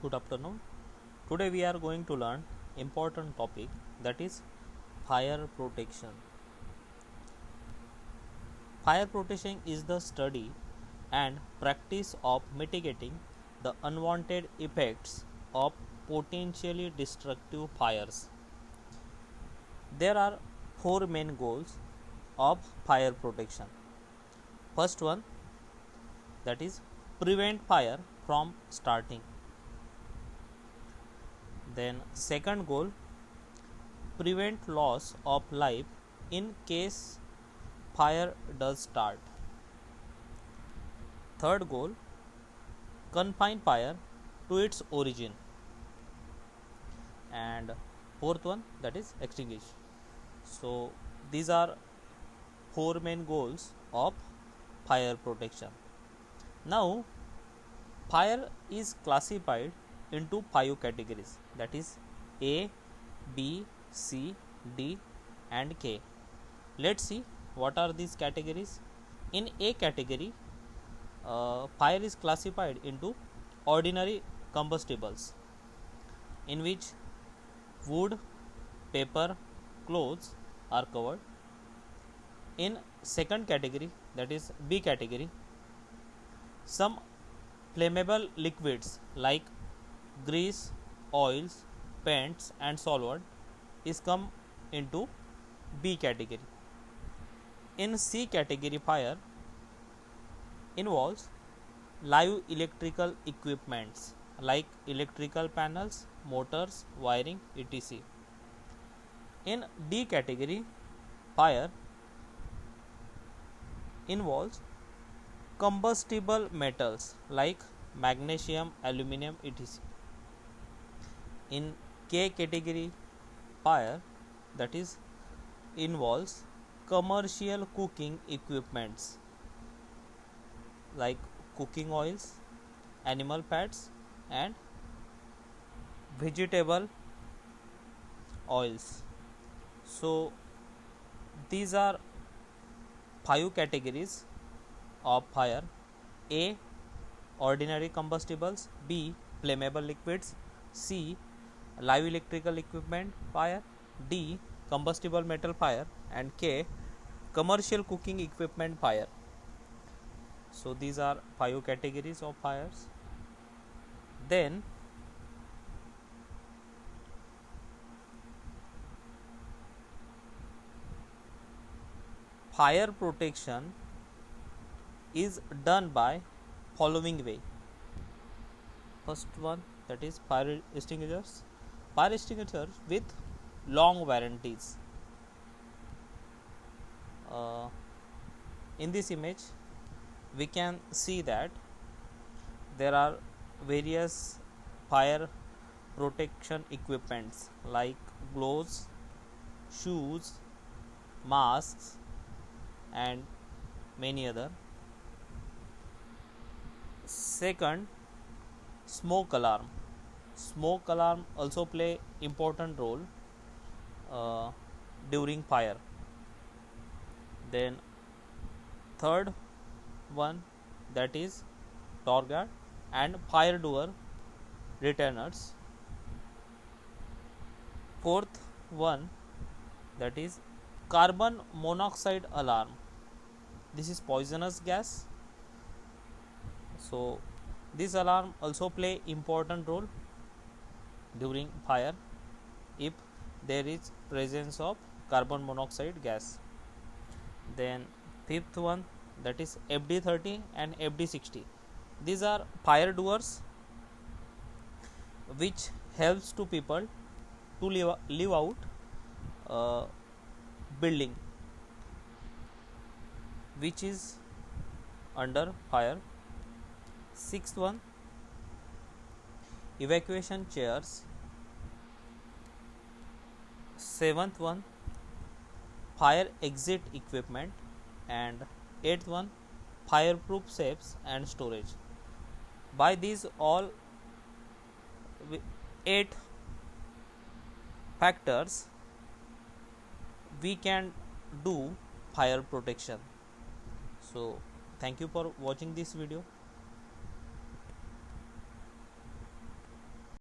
Good afternoon. Today we are going to learn important topic, that is fire protection. Fire protection is the study and practice of mitigating the unwanted effects of potentially destructive fires. There are four main goals of fire protection. First one, that is prevent fire from starting. Then second goal, prevent loss of life in case fire does start. Third goal, confine fire to its origin. And fourth one, that is extinguish. So these are four main goals of fire protection. Now fire is classified into five categories, that is A, B, C, D and K. Let's see what are these categories. In A category, fire is classified into ordinary combustibles, in which wood, paper, clothes are covered. In second category, that is B category, some flammable liquids like grease, oils, paints and solvent is come into B category. In C category, fire involves live electrical equipments like electrical panels, motors, wiring, etc. In D category, fire involves combustible metals like magnesium, aluminum, etc. In K category, fire that is involves commercial cooking equipments like cooking oils, animal fats and vegetable oils. So these are five categories of fire: A, ordinary combustibles; B, flammable liquids; C, live electrical equipment fire; D, combustible metal fire; and K, commercial cooking equipment fire. So these are five categories of fires. Then fire protection is done by following way. First one, that is fire extinguishers. Fire extinguishers with long warranties. In this image we can see that there are various fire protection equipments like gloves, shoes, masks and many other. Second, smoke alarm. Smoke alarm also play important role during fire. Then third one, that is door guard and fire door retainers. Fourth one, that is carbon monoxide alarm. This is poisonous gas. So this alarm also play important role during fire if there is presence of carbon monoxide gas. Then fifth one, that is FD30 and FD60. These are fire doors which helps to people to live out building which is under fire. Sixth one, evacuation chairs. Seventh one, fire exit equipment. And eighth one, fireproof safes and storage. By these all 8 factors we can do fire protection. So thank you for watching this video.